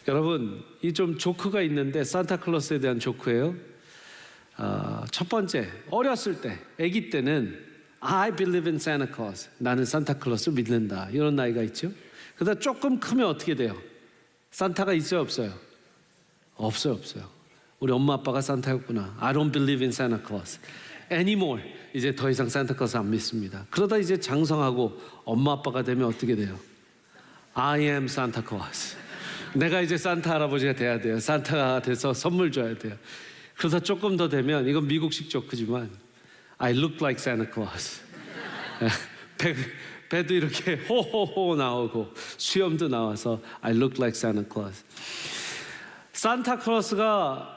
여러분, 이 좀 조크가 있는데 산타클로스에 대한 조크예요. 첫 번째, 어렸을 때, 아기 때는 I believe in Santa Claus. 나는 산타클로스를 믿는다. 이런 나이가 있죠. 그러다 조금 크면 어떻게 돼요? 산타가 있어요, 없어요? 없어요. 우리 엄마 아빠가 산타였구나. I don't believe in Santa Claus anymore. 이제 더 이상 산타클로스 안 믿습니다. 그러다 이제 장성하고 엄마 아빠가 되면 어떻게 돼요? I am Santa Claus. 내가 이제 산타 할아버지가 돼야 돼요. 산타가 돼서 선물 줘야 돼요. 그러다 조금 더 되면, 이건 미국식 조크지만 I look like Santa Claus. 배도 이렇게 호호호 나오고 수염도 나와서 I look like Santa Claus. 산타클로스가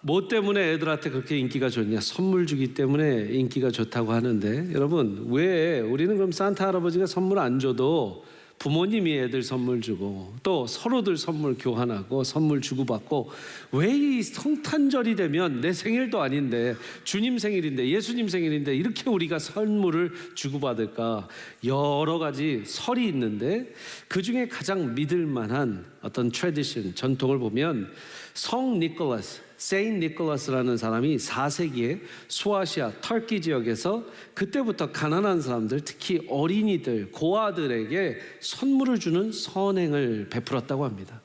뭐 때문에 애들한테 그렇게 인기가 좋냐? 선물 주기 때문에 인기가 좋다고 하는데, 여러분, 왜 우리는 그럼 산타 할아버지가 선물 안 줘도 부모님이 애들 선물 주고 또 서로들 선물 교환하고 선물 주고받고, 왜 이 성탄절이 되면 내 생일도 아닌데, 주님 생일인데, 예수님 생일인데 이렇게 우리가 선물을 주고받을까? 여러 가지 설이 있는데, 그 중에 가장 믿을 만한 어떤 트래디션, 전통을 보면 성 니콜라스, 세인 니콜라스라는 사람이 4세기에 소아시아 터키 지역에서 그때부터 가난한 사람들, 특히 어린이들, 고아들에게 선물을 주는 선행을 베풀었다고 합니다.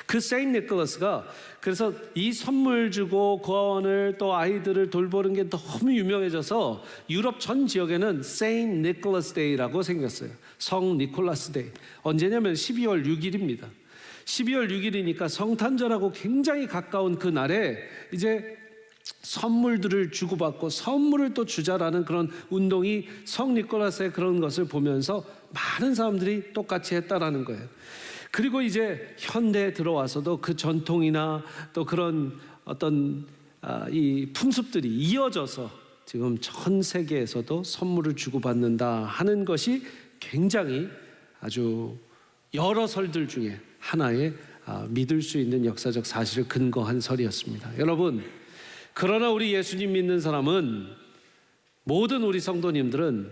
그 세인 니콜라스가 그래서 이 선물 주고 고아원을 또 아이들을 돌보는 게 너무 유명해져서 유럽 전 지역에는 세인 니콜라스 데이라고 생겼어요. 성 니콜라스 데이. 언제냐면 12월 6일입니다. 12월 6일이니까 성탄절하고 굉장히 가까운 그 날에 이제 선물들을 주고받고 선물을 또 주자라는 그런 운동이 성 니콜라스의 그런 것을 보면서 많은 사람들이 똑같이 했다라는 거예요. 그리고 이제 현대에 들어와서도 그 전통이나 또 그런 어떤 이 풍습들이 이어져서 지금 전 세계에서도 선물을 주고받는다 하는 것이 굉장히 아주 여러 설들 중에 하나의 믿을 수 있는 역사적 사실을 근거한 설이었습니다. 여러분, 그러나 우리 예수님 믿는 사람은, 모든 우리 성도님들은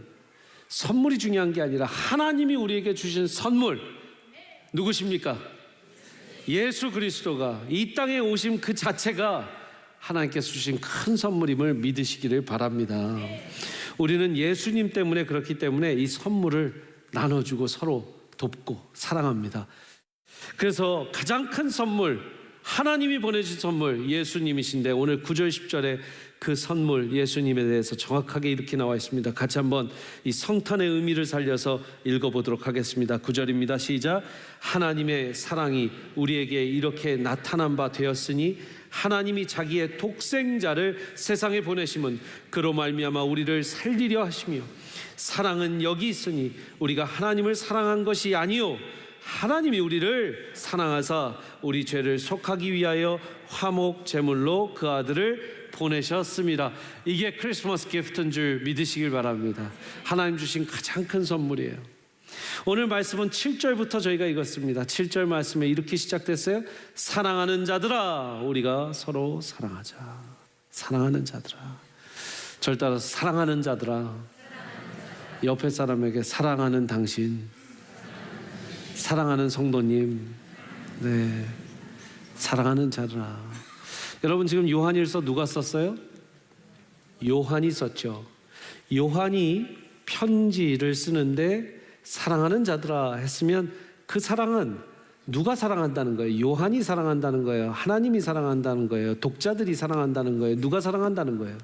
선물이 중요한 게 아니라 하나님이 우리에게 주신 선물, 누구십니까? 예수 그리스도가 이 땅에 오심 그 자체가 하나님께서 주신 큰 선물임을 믿으시기를 바랍니다. 우리는 예수님 때문에, 그렇기 때문에 이 선물을 나눠주고 서로 돕고 사랑합니다. 그래서 가장 큰 선물, 하나님이 보내주신 선물 예수님이신데, 오늘 9절 10절에 그 선물 예수님에 대해서 정확하게 이렇게 나와 있습니다. 같이 한번 이 성탄의 의미를 살려서 읽어보도록 하겠습니다. 9절입니다. 시작. 하나님의 사랑이 우리에게 이렇게 나타난 바 되었으니 하나님이 자기의 독생자를 세상에 보내심은 그로 말미암아 우리를 살리려 하시며, 사랑은 여기 있으니 우리가 하나님을 사랑한 것이 아니요 하나님이 우리를 사랑하사 우리 죄를 속하기 위하여 화목 제물로 그 아들을 보내셨습니다. 이게 크리스마스 기프트인 줄 믿으시길 바랍니다. 하나님 주신 가장 큰 선물이에요. 오늘 말씀은 7절부터 저희가 읽었습니다. 7절 말씀에 이렇게 시작됐어요. 사랑하는 자들아, 우리가 서로 사랑하자. 사랑하는 자들아. 절 따라서 사랑하는 자들아. 옆에 사람에게 사랑하는 당신, 사랑하는 성도님, 네, 사랑하는 자들아. 여러분, 지금 요한일서 누가 썼어요? 요한이 썼죠. 요한이 편지를 쓰는데 사랑하는 자들아 했으면 그 사랑은 누가 사랑한다는 거예요? 요한이 사랑한다는 거예요? 하나님이 사랑한다는 거예요? 독자들이 사랑한다는 거예요? 누가 사랑한다는 거예요?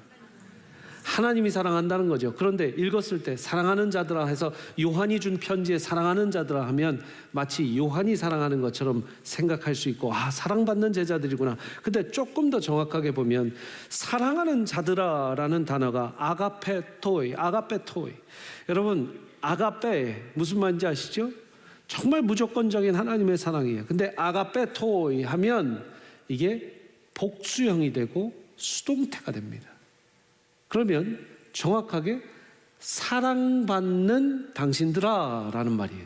하나님이 사랑한다는 거죠. 그런데 읽었을 때 사랑하는 자들아 해서 요한이 준 편지에 사랑하는 자들아 하면 마치 요한이 사랑하는 것처럼 생각할 수 있고, 사랑받는 제자들이구나. 근데 조금 더 정확하게 보면 사랑하는 자들아 라는 단어가 아가페토이. 여러분, 아가페 무슨 말인지 아시죠? 정말 무조건적인 하나님의 사랑이에요. 근데 아가페토이 하면 이게 복수형이 되고 수동태가 됩니다. 그러면 정확하게 사랑받는 당신들아 라는 말이에요.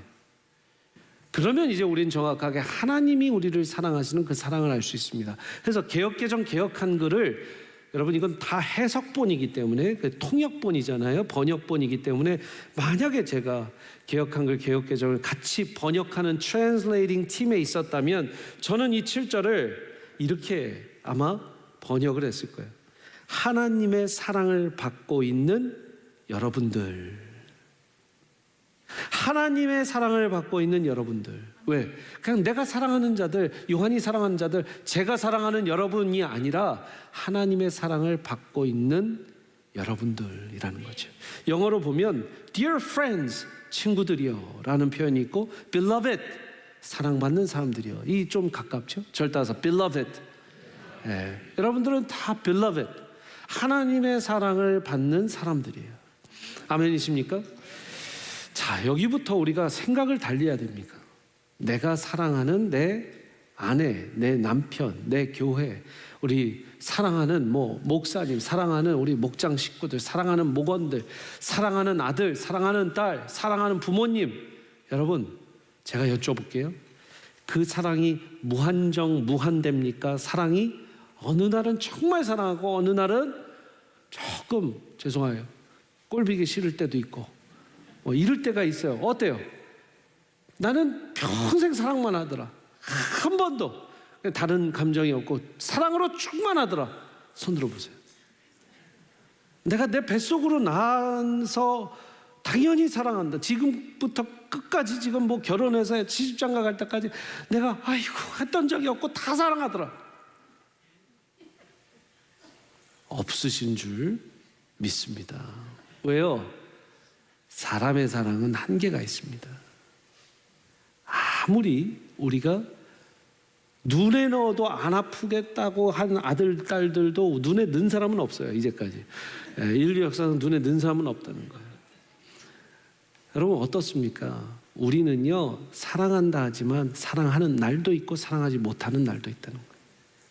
그러면 이제 우리는 정확하게 하나님이 우리를 사랑하시는 그 사랑을 알 수 있습니다. 그래서 개역개정 개역한글을 여러분 이건 다 해석본이기 때문에 통역본이잖아요. 번역본이기 때문에 만약에 제가 개역한글 개역개정을 같이 번역하는 트랜슬레이팅 팀에 있었다면 저는 이 7절을 이렇게 아마 번역을 했을 거예요. 하나님의 사랑을 받고 있는 여러분들. 하나님의 사랑을 받고 있는 여러분들. 왜? 그냥 내가 사랑하는 자들, 요한이 사랑하는 자들, 제가 사랑하는 여러분이 아니라 하나님의 사랑을 받고 있는 여러분들이라는 거죠. 영어로 보면 Dear friends, 친구들이요 라는 표현이 있고 Beloved, 사랑받는 사람들이요. 이 좀 가깝죠? 절 따라서 Beloved. 여러분들은 다 Beloved, 하나님의 사랑을 받는 사람들이에요. 아멘이십니까? 자, 여기부터 우리가 생각을 달리해야 됩니다. 내가 사랑하는 내 아내, 내 남편, 내 교회, 우리 사랑하는 목사님, 사랑하는 우리 목장 식구들, 사랑하는 목원들, 사랑하는 아들, 사랑하는 딸, 사랑하는 부모님. 여러분, 제가 여쭤볼게요. 그 사랑이 무한정 무한됩니까? 사랑이 어느 날은 정말 사랑하고 어느 날은 조금 죄송해요, 꼴보기 싫을 때도 있고 이럴 때가 있어요. 어때요? 나는 평생 사랑만 하더라. 한 번도 다른 감정이 없고 사랑으로 충만하더라. 손 들어보세요. 내가 내 뱃속으로 낳아서 당연히 사랑한다. 지금부터 끝까지 지금 결혼해서 시집장가 갈 때까지 내가 아이고 했던 적이 없고 다 사랑하더라. 없으신 줄 믿습니다. 왜요? 사람의 사랑은 한계가 있습니다. 아무리 우리가 눈에 넣어도 안 아프겠다고 한 아들, 딸들도 눈에 넣은 사람은 없어요. 이제까지. 인류 역사상 눈에 넣은 사람은 없다는 거예요. 여러분 어떻습니까? 우리는요 사랑한다 하지만 사랑하는 날도 있고 사랑하지 못하는 날도 있다는 거예요.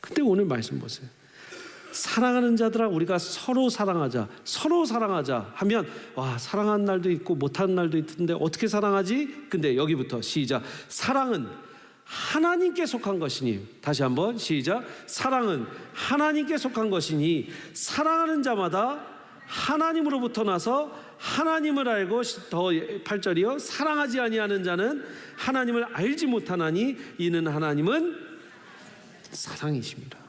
근데 오늘 말씀 보세요. 사랑하는 자들아 우리가 서로 사랑하자, 서로 사랑하자 하면 와, 사랑하는 날도 있고 못하는 날도 있던데 어떻게 사랑하지? 근데 여기부터 시작. 사랑은 하나님께 속한 것이니, 다시 한번 시작. 사랑은 하나님께 속한 것이니 사랑하는 자마다 하나님으로부터 나서 하나님을 알고, 더 8절이요, 사랑하지 아니하는 자는 하나님을 알지 못하나니 이는 하나님은 사랑이십니다.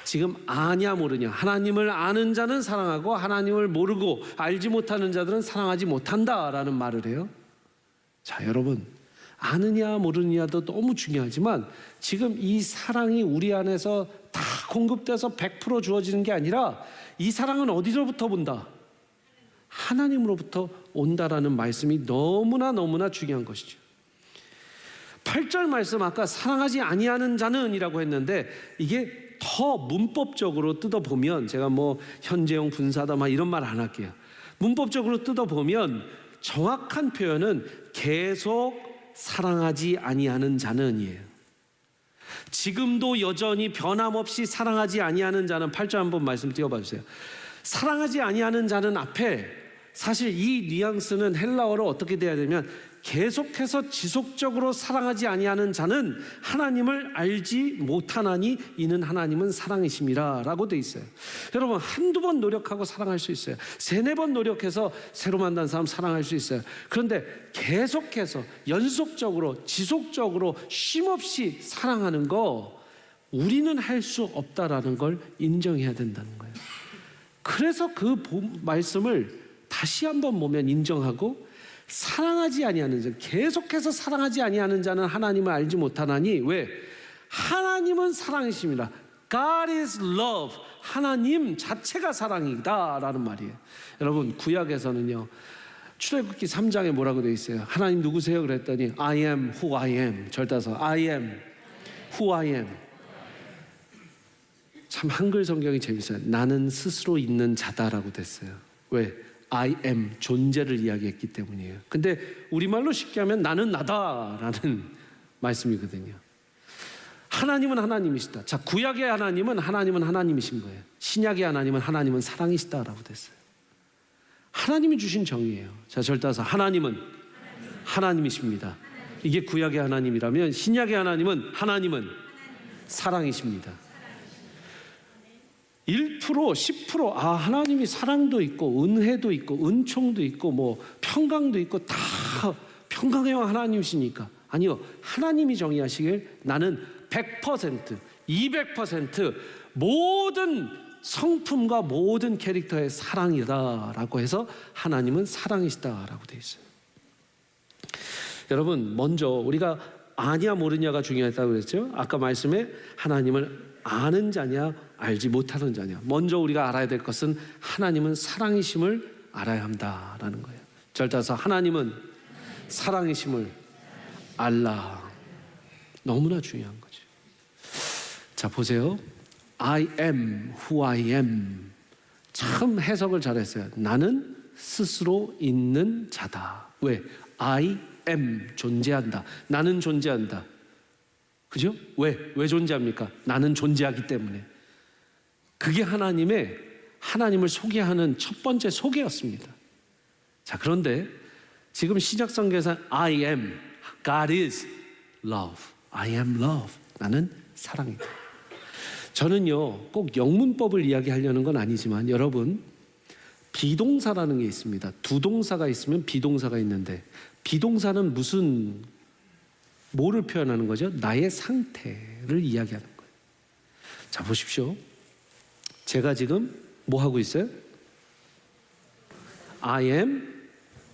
지금 아냐 모르냐, 하나님을 아는 자는 사랑하고 하나님을 모르고 알지 못하는 자들은 사랑하지 못한다라는 말을 해요. 자, 여러분 아느냐 모르느냐도 너무 중요하지만 지금 이 사랑이 우리 안에서 다 공급돼서 100% 주어지는 게 아니라 이 사랑은 어디로부터 본다? 하나님으로부터 온다라는 말씀이 너무나 중요한 것이죠. 8절 말씀 아까 사랑하지 아니하는 자는 이라고 했는데 이게 더 문법적으로 뜯어보면, 제가 현재형 분사다 이런 말 안 할게요. 문법적으로 뜯어보면 정확한 표현은 계속 사랑하지 아니하는 자는이에요. 지금도 여전히 변함없이 사랑하지 아니하는 자는 8절 한번 말씀 띄워봐 주세요. 사랑하지 아니하는 자는 앞에 사실 이 뉘앙스는 헬라어로 어떻게 돼야 되면 계속해서 지속적으로 사랑하지 아니하는 자는 하나님을 알지 못하나니 이는 하나님은 사랑이심이라 라고 돼 있어요. 여러분 한두 번 노력하고 사랑할 수 있어요. 세네 번 노력해서 새로 만난 사람 사랑할 수 있어요. 그런데 계속해서 연속적으로 지속적으로 쉼없이 사랑하는 거 우리는 할 수 없다라는 걸 인정해야 된다는 거예요. 그래서 그 말씀을 다시 한번 보면 인정하고, 사랑하지 아니하는 자, 계속해서 사랑하지 아니하는 자는 하나님을 알지 못하나니, 왜? 하나님은 사랑이십니다. God is love. 하나님 자체가 사랑이다 라는 말이에요. 여러분 구약에서는요 출애굽기 3장에 뭐라고 되어 있어요? 하나님 누구세요? 그랬더니 I am who I am. 절따서 I am who I am. 참 한글 성경이 재밌어요. 나는 스스로 있는 자다라고 됐어요. 왜? I am, 존재를 이야기했기 때문이에요. 근데 우리말로 쉽게 하면 나는 나다라는 말씀이거든요. 하나님은 하나님이시다. 자, 구약의 하나님은 하나님이신 거예요. 신약의 하나님은 사랑이시다라고 됐어요. 하나님이 주신 정의예요. 자, 절 따라서 하나님은 하나님이십니다. 이게 구약의 하나님이라면 신약의 하나님은 사랑이십니다. 1%, 10%, 하나님이 사랑도 있고 은혜도 있고 은총도 있고 뭐 평강도 있고 다 평강의 왕 하나님이시니까. 아니요, 하나님이 정의하시길 나는 100%, 200% 모든 성품과 모든 캐릭터의 사랑이다라고 해서 하나님은 사랑이시다라고 되어 있어요. 여러분, 먼저 우리가 아냐 모르냐가 중요하다고 그랬죠. 아까 말씀에 하나님을 아는 자냐 알지 못하는 자냐. 먼저 우리가 알아야 될 것은 하나님은 사랑이심을 알아야 한다라는 거예요. 절 따라서 하나님은 사랑이심을 알라. 너무나 중요한 거죠. 자, 보세요. I am who I am. 참 해석을 잘했어요. 나는 스스로 있는 자다. 왜? I am, 존재한다. 나는 존재한다. 그죠? 왜 존재합니까? 나는 존재하기 때문에. 그게 하나님을 소개하는 첫 번째 소개였습니다. 자, 그런데 지금 시작성경에서 I am, God is love. I am love. 나는 사랑이다. 저는요, 꼭 영문법을 이야기하려는 건 아니지만 여러분, 비동사라는 게 있습니다. 두 동사가 있으면 비동사가 있는데, 비동사는 뭐를 표현하는 거죠? 나의 상태를 이야기하는 거예요. 자, 보십시오. 제가 지금 뭐 하고 있어요? I am,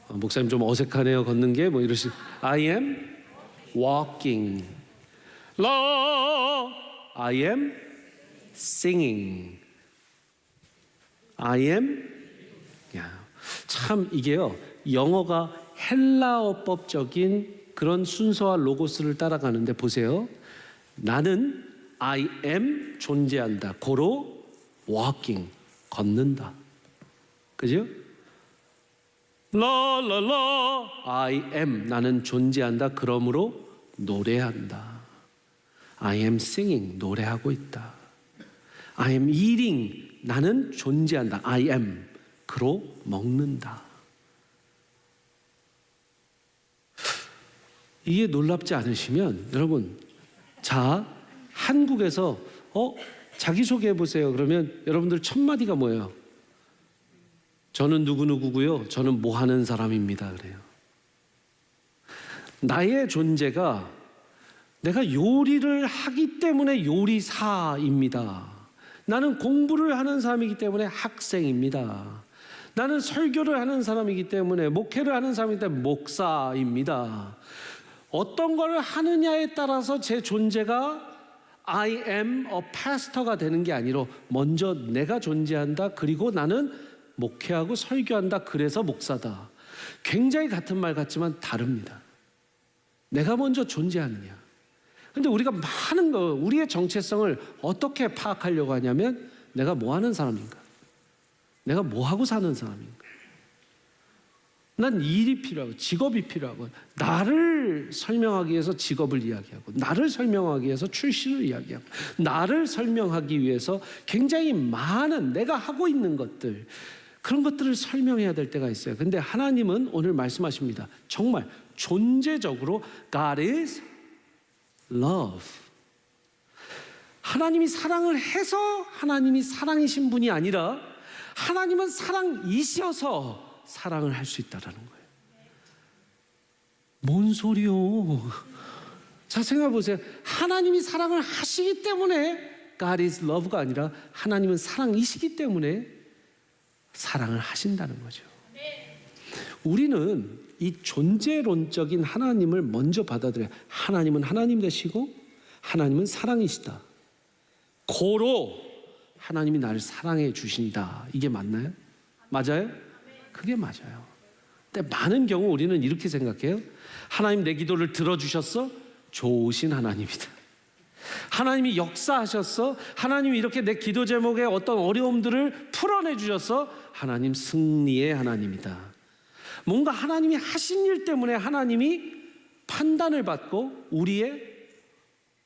목사님 좀 어색하네요, 걷는 게 뭐 이러시. I am walking. I am singing. I am. 참 이게요, 영어가 헬라어법적인 그런 순서와 로고스를 따라가는데 보세요. 나는 I am 존재한다. 고로 walking 걷는다. 그죠? I am 나는 존재한다. 그러므로 노래한다. I am singing 노래하고 있다. I am eating 나는 존재한다. I am 그로 먹는다. 이게 놀랍지 않으시면 여러분, 자, 한국에서 자기소개해 보세요. 그러면 여러분들 첫 마디가 뭐예요? 저는 누구누구고요. 저는 뭐 하는 사람입니다. 그래요. 나의 존재가 내가 요리를 하기 때문에 요리사입니다. 나는 공부를 하는 사람이기 때문에 학생입니다. 나는 설교를 하는 사람이기 때문에, 목회를 하는 사람이기 때문에 목사입니다. 어떤 걸 하느냐에 따라서 제 존재가 I am a pastor가 되는 게 아니라 먼저 내가 존재한다. 그리고 나는 목회하고 설교한다. 그래서 목사다. 굉장히 같은 말 같지만 다릅니다. 내가 먼저 존재하느냐. 근데 우리가 많은 우리의 정체성을 어떻게 파악하려고 하냐면 내가 뭐 하는 사람인가? 내가 뭐 하고 사는 사람인가? 난 일이 필요하고 직업이 필요하고 나를 설명하기 위해서 직업을 이야기하고 나를 설명하기 위해서 출신을 이야기하고 나를 설명하기 위해서 굉장히 많은 내가 하고 있는 것들, 그런 것들을 설명해야 될 때가 있어요. 근데 하나님은 오늘 말씀하십니다. 정말 존재적으로 God is love. 하나님이 사랑을 해서 하나님이 사랑이신 분이 아니라 하나님은 사랑이셔서 사랑을 할 수 있다라는 거예요. 뭔 소리요? 자, 생각해 보세요. 하나님이 사랑을 하시기 때문에 God is love가 아니라 하나님은 사랑이시기 때문에 사랑을 하신다는 거죠. 우리는 이 존재론적인 하나님을 먼저 받아들여요. 하나님은 하나님 되시고 하나님은 사랑이시다. 고로 하나님이 나를 사랑해 주신다. 이게 맞나요? 맞아요? 그게 맞아요. 근데 많은 경우 우리는 이렇게 생각해요. 하나님 내 기도를 들어주셨어? 좋으신 하나님이다. 하나님이 역사하셨어? 하나님이 이렇게 내 기도 제목에 어떤 어려움들을 풀어내 주셨어? 하나님 승리의 하나님이다. 뭔가 하나님이 하신 일 때문에 하나님이 판단을 받고 우리의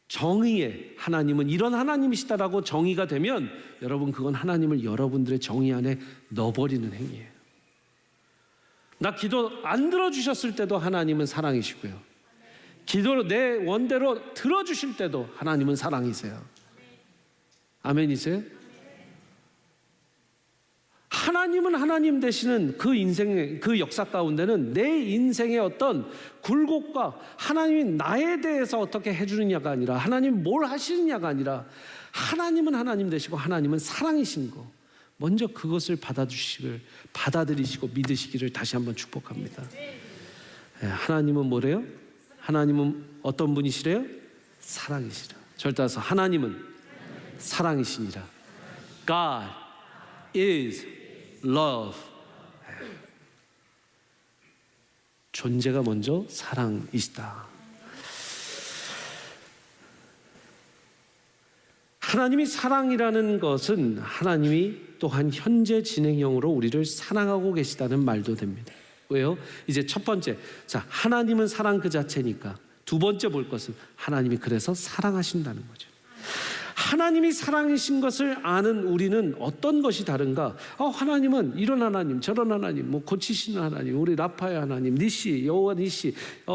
정의에 하나님은 이런 하나님이시다라고 정의가 되면 여러분, 그건 하나님을 여러분들의 정의 안에 넣어버리는 행위예요. 나 기도 안 들어주셨을 때도 하나님은 사랑이시고요. 기도로 내 원대로 들어주실 때도 하나님은 사랑이세요. 아멘이세요? 하나님은 하나님 되시는 그 인생의 그 역사 가운데는 내 인생의 어떤 굴곡과 하나님이 나에 대해서 어떻게 해주느냐가 아니라, 하나님이 뭘 하시느냐가 아니라, 하나님은 하나님 되시고 하나님은 사랑이신 거, 먼저 그것을 받아들이시고 믿으시기를 다시 한번 축복합니다. 하나님은 뭐래요? 하나님은 어떤 분이시래요? 사랑이시라. 절 따라서 하나님은 사랑이시니라. God is love. 존재가 먼저 사랑이시다. 하나님이 사랑이라는 것은 하나님이 또한 현재 진행형으로 우리를 사랑하고 계시다는 말도 됩니다. 왜요? 이제 첫 번째, 자, 하나님은 사랑 그 자체니까 두 번째 볼 것은 하나님이 그래서 사랑하신다는 거죠. 하나님이 사랑이신 것을 아는 우리는 어떤 것이 다른가? 하나님은 이런 하나님, 저런 하나님, 뭐 고치시는 하나님, 우리 라파의 하나님, 니시, 여호와 니시,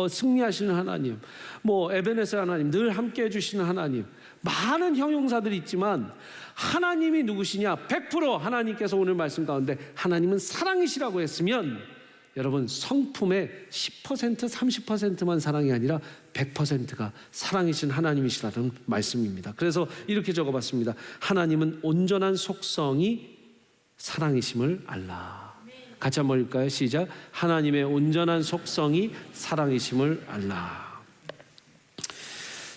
승리하시는 하나님, 뭐 에베네스 하나님, 늘 함께 해주시는 하나님, 많은 형용사들이 있지만 하나님이 누구시냐? 100% 하나님께서 오늘 말씀 가운데 하나님은 사랑이시라고 했으면, 여러분, 성품의 10%, 30%만 사랑이 아니라 100%가 사랑이신 하나님이시라는 말씀입니다. 그래서 이렇게 적어봤습니다. 하나님은 온전한 속성이 사랑이심을 알라. 같이 한번 읽을까요? 시작. 하나님의 온전한 속성이 사랑이심을 알라.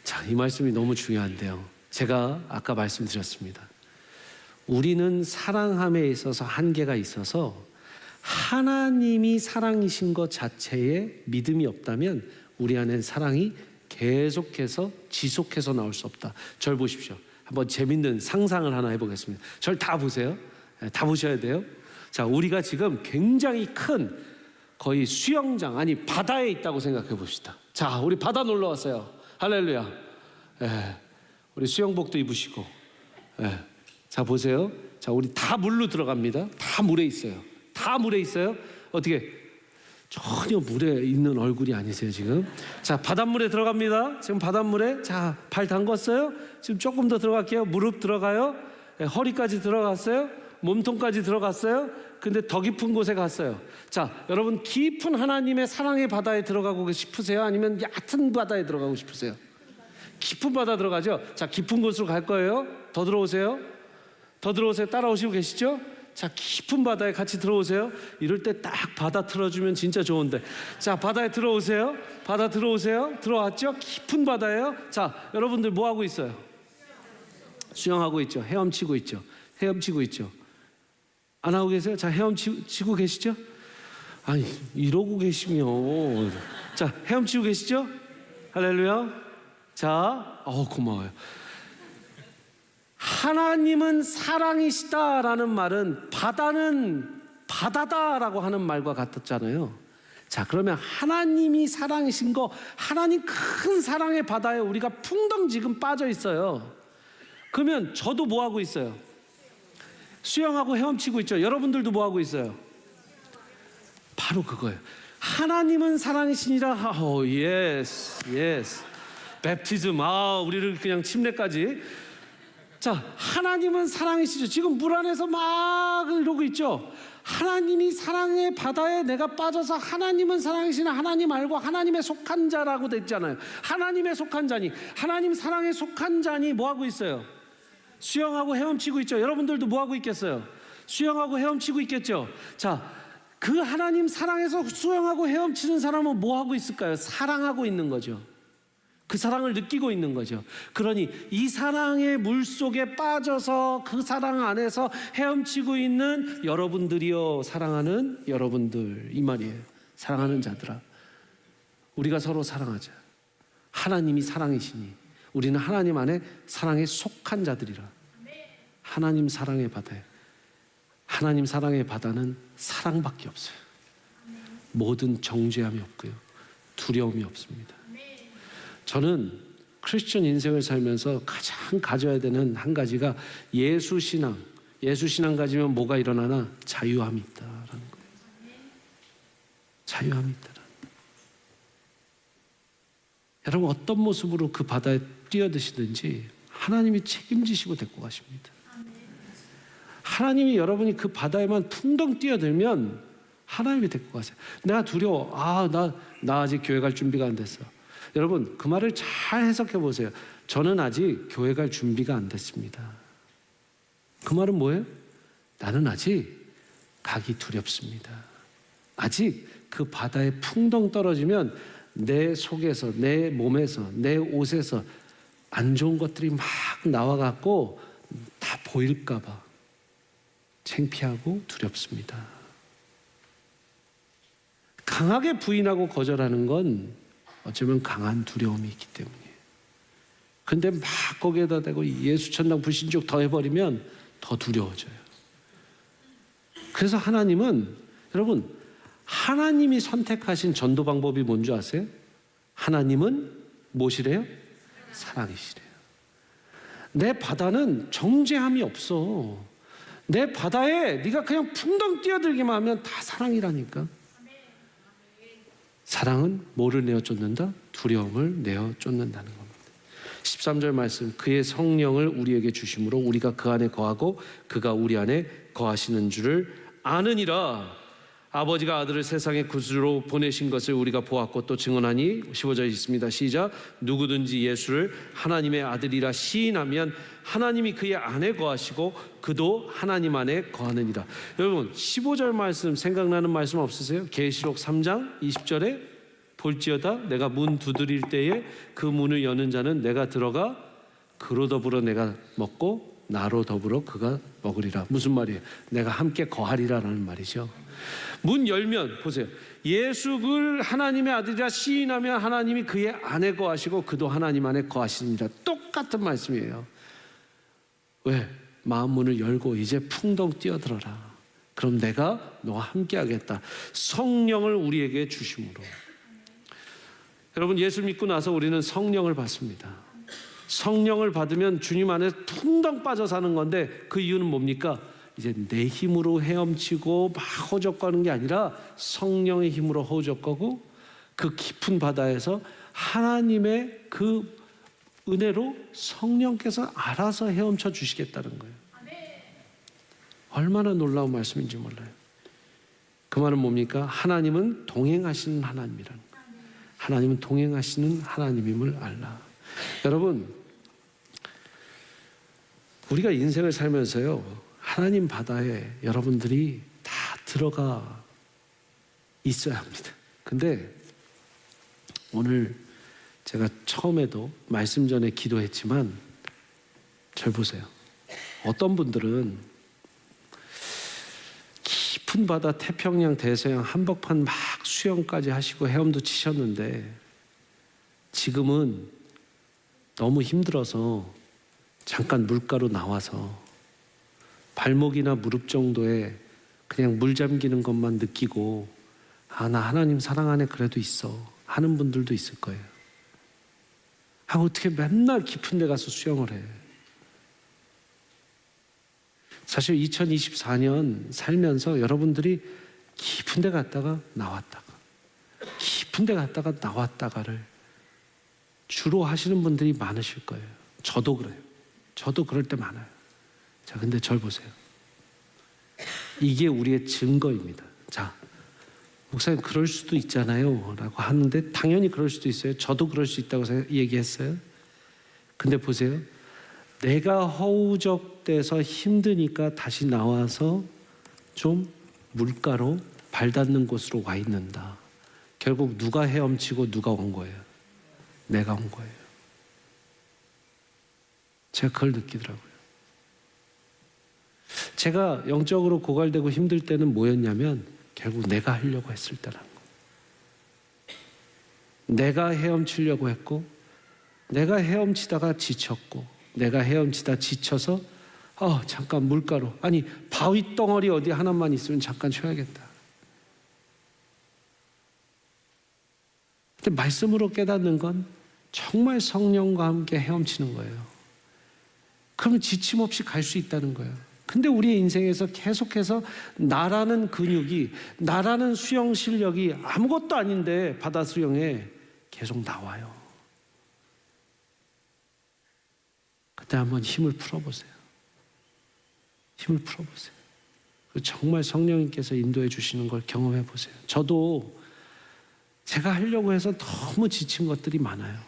자, 이 말씀이 너무 중요한데요. 제가 아까 말씀드렸습니다. 우리는 사랑함에 있어서 한계가 있어서 하나님이 사랑이신 것 자체에 믿음이 없다면 우리 안엔 사랑이 계속해서 지속해서 나올 수 없다. 절 보십시오. 한번 재밌는 상상을 하나 해보겠습니다. 절 다 보세요. 다 보셔야 돼요. 자, 우리가 지금 굉장히 큰 거의 수영장, 아니 바다에 있다고 생각해 봅시다. 자, 우리 바다 놀러 왔어요. 할렐루야. 우리 수영복도 입으시고. 자, 보세요. 자, 우리 다 물로 들어갑니다. 다 물에 있어요. 다 물에 있어요. 어떻게? 전혀 물에 있는 얼굴이 아니세요 지금. 자, 바닷물에 들어갑니다. 지금 바닷물에, 자, 발 담궜어요. 지금 조금 더 들어갈게요. 무릎 들어가요. 허리까지 들어갔어요. 몸통까지 들어갔어요. 근데 더 깊은 곳에 갔어요. 자, 여러분, 깊은 하나님의 사랑의 바다에 들어가고 싶으세요? 아니면 얕은 바다에 들어가고 싶으세요? 깊은 바다 들어가죠. 자, 깊은 곳으로 갈 거예요. 더 들어오세요. 더 들어오세요. 따라오시고 계시죠? 자, 깊은 바다에 같이 들어오세요. 이럴 때 딱 바다 틀어주면 진짜 좋은데. 자, 바다에 들어오세요. 바다 들어오세요. 들어왔죠? 깊은 바다예요. 자, 여러분들 뭐 하고 있어요? 수영하고 있죠. 헤엄치고 있죠. 헤엄치고 있죠. 안 하고 계세요? 자, 헤엄치고 계시죠? 아니, 이러고 계시면. 자, 헤엄치고 계시죠? 할렐루야. 자, 고마워요. 하나님은 사랑이시다라는 말은 바다는 바다다라고 하는 말과 같았잖아요. 자, 그러면 하나님이 사랑이신 거, 하나님 큰 사랑의 바다에 우리가 풍덩 지금 빠져 있어요. 그러면 저도 뭐 하고 있어요? 수영하고 헤엄치고 있죠. 여러분들도 뭐 하고 있어요? 바로 그거예요. 하나님은 사랑이시니라. 예스. 뱀티즘. 우리를 그냥 침례까지. 자, 하나님은 사랑이시죠. 지금 물 안에서 막 이러고 있죠. 하나님이 사랑의 바다에 내가 빠져서 하나님은 사랑이시나 하나님 알고 하나님의 속한 자라고 됐잖아요. 하나님의 속한 자니, 하나님 사랑에 속한 자니 뭐 하고 있어요? 수영하고 헤엄치고 있죠. 여러분들도 뭐 하고 있겠어요? 수영하고 헤엄치고 있겠죠. 자, 그 하나님 사랑에서 수영하고 헤엄치는 사람은 뭐 하고 있을까요? 사랑하고 있는 거죠. 그 사랑을 느끼고 있는 거죠. 그러니 이 사랑의 물속에 빠져서 그 사랑 안에서 헤엄치고 있는 여러분들이요, 사랑하는 여러분들, 이 말이에요. 사랑하는 자들아, 우리가 서로 사랑하자. 하나님이 사랑이시니 우리는 하나님 안에 사랑에 속한 자들이라. 하나님 사랑의 바다에, 하나님 사랑의 바다는 사랑밖에 없어요. 모든 정죄함이 없고요, 두려움이 없습니다. 저는 크리스천 인생을 살면서 가장 가져야 되는 한 가지가 예수신앙. 예수신앙 가지면 뭐가 일어나나? 자유함이 있다라는 거예요. 자유함이 있다라는 거예요. 여러분, 어떤 모습으로 그 바다에 뛰어드시든지 하나님이 책임지시고 데리고 가십니다. 하나님이 여러분이 그 바다에만 풍덩 뛰어들면 하나님이 데리고 가세요. 내가 두려워. 나 아직 교회 갈 준비가 안 됐어. 여러분, 그 말을 잘 해석해 보세요. 저는 아직 교회 갈 준비가 안 됐습니다. 그 말은 뭐예요? 나는 아직 가기 두렵습니다. 아직 그 바다에 풍덩 떨어지면 내 속에서, 내 몸에서, 내 옷에서 안 좋은 것들이 막 나와갖고 다 보일까봐 창피하고 두렵습니다. 강하게 부인하고 거절하는 건 어쩌면 강한 두려움이 있기 때문이에요. 근데 막 거기에다 대고 예수천당 불신족 더 해버리면 더 두려워져요. 그래서 하나님은, 여러분, 하나님이 선택하신 전도 방법이 뭔지 아세요? 하나님은 무엇이래요? 사랑이시래요. 내 바다는 정죄함이 없어. 내 바다에 네가 그냥 풍덩 뛰어들기만 하면 다 사랑이라니까. 사랑은 뭐를 내어 쫓는다? 두려움을 내어 쫓는다는 겁니다. 13절 말씀, 그의 성령을 우리에게 주심으로 우리가 그 안에 거하고 그가 우리 안에 거하시는 줄을 아느니라. 아버지가 아들을 세상의 구주로 보내신 것을 우리가 보았고 또 증언하니. 15절 있습니다. 시작. 누구든지 예수를 하나님의 아들이라 시인하면 하나님이 그의 안에 거하시고 그도 하나님 안에 거하느니라. 여러분, 15절 말씀 생각나는 말씀 없으세요? 계시록 3장 20절에 볼지어다 내가 문 두드릴 때에 그 문을 여는 자는 내가 들어가 그로 더불어 내가 먹고 나로 더불어 그가 먹으리라. 무슨 말이에요? 내가 함께 거하리라라는 말이죠. 문 열면 보세요. 예수를 하나님의 아들이라 시인하면 하나님이 그의 안에 거하시고 그도 하나님 안에 거하시니라. 똑같은 말씀이에요. 왜? 마음 문을 열고 이제 풍덩 뛰어들어라. 그럼 내가 너와 함께 하겠다. 성령을 우리에게 주심으로. 여러분, 예수 믿고 나서 우리는 성령을 받습니다. 성령을 받으면 주님 안에 풍덩 빠져 사는 건데 그 이유는 뭡니까? 이제 내 힘으로 헤엄치고 막 허적거리는 게 아니라 성령의 힘으로 허적거고 그 깊은 바다에서 하나님의 그 은혜로 성령께서 알아서 헤엄쳐 주시겠다는 거예요. 얼마나 놀라운 말씀인지 몰라요. 그 말은 뭡니까? 하나님은 동행하시는 하나님이라는 거예요. 하나님은 동행하시는 하나님임을 알라. 여러분, 우리가 인생을 살면서요, 하나님 바다에 여러분들이 다 들어가 있어야 합니다. 근데 오늘 제가 처음에도 말씀 전에 기도했지만 잘 보세요. 어떤 분들은 깊은 바다 태평양 대서양 한복판 막 수영까지 하시고 헤엄도 치셨는데 지금은 너무 힘들어서 잠깐 물가로 나와서 발목이나 무릎 정도에 그냥 물 잠기는 것만 느끼고 나 하나님 사랑 안에 그래도 있어 하는 분들도 있을 거예요. 어떻게 맨날 깊은 데 가서 수영을 해. 사실 2024년 살면서 여러분들이 깊은 데 갔다가 나왔다가 깊은 데 갔다가 나왔다가를 주로 하시는 분들이 많으실 거예요. 저도 그래요. 저도 그럴 때 많아요. 자, 근데 절 보세요. 이게 우리의 증거입니다. 자, 목사님 그럴 수도 있잖아요 라고 하는데 당연히 그럴 수도 있어요. 저도 그럴 수 있다고 얘기했어요. 근데 보세요. 내가 허우적대서 힘드니까 다시 나와서 좀 물가로 발 닿는 곳으로 와 있는다. 결국 누가 헤엄치고 누가 온 거예요? 내가 온 거예요. 제가 그걸 느끼더라고요. 제가 영적으로 고갈되고 힘들 때는 뭐였냐면 결국 내가 하려고 했을 때라는 거. 내가 헤엄치려고 했고 내가 헤엄치다가 지쳤고 내가 헤엄치다 지쳐서 잠깐 물가로 아니 바위 덩어리 어디 하나만 있으면 잠깐 쉬어야겠다. 근데 말씀으로 깨닫는 건 정말 성령과 함께 헤엄치는 거예요. 그러면 지침 없이 갈 수 있다는 거예요. 근데 우리의 인생에서 계속해서 나라는 근육이 나라는 수영 실력이 아무것도 아닌데 바다 수영에 계속 나와요. 그때 한번 힘을 풀어보세요. 힘을 풀어보세요. 정말 성령님께서 인도해 주시는 걸 경험해 보세요. 저도 제가 하려고 해서 너무 지친 것들이 많아요.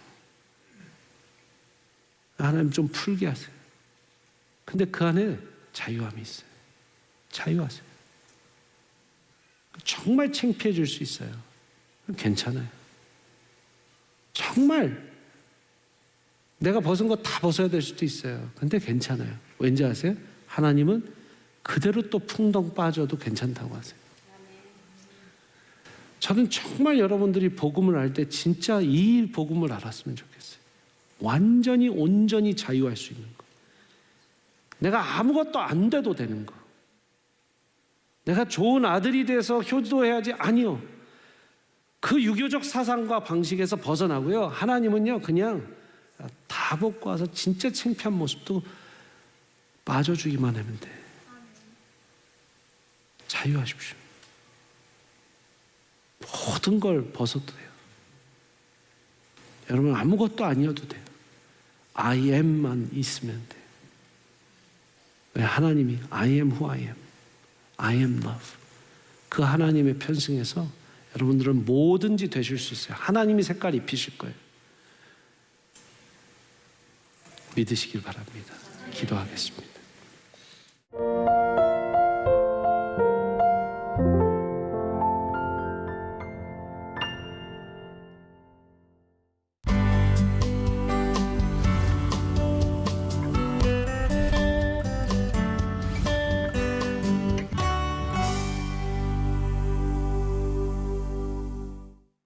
하나님 좀 풀게 하세요. 근데 그 안에 자유함이 있어요. 자유하세요. 정말 창피해질 수 있어요. 괜찮아요. 정말 내가 벗은 거 다 벗어야 될 수도 있어요. 근데 괜찮아요. 왠지 아세요? 하나님은 그대로 또 풍덩 빠져도 괜찮다고 하세요. 저는 정말 여러분들이 복음을 알 때 진짜 이 복음을 알았으면 좋겠어요. 완전히 온전히 자유할 수 있는 거. 내가 아무것도 안 돼도 되는 거. 내가 좋은 아들이 돼서 효도해야지. 아니요. 그 유교적 사상과 방식에서 벗어나고요. 하나님은요, 그냥 다 벗고 와서 진짜 창피한 모습도 빠져주기만 하면 돼. 자유하십시오. 모든 걸 벗어도 돼요. 여러분 아무것도 아니어도 돼요. I am만 있으면 돼요. 왜? 하나님이 I am who I am. I am love. 그 하나님의 편승에서 여러분들은 뭐든지 되실 수 있어요. 하나님이 색깔 입히실 거예요. 믿으시길 바랍니다. 기도하겠습니다.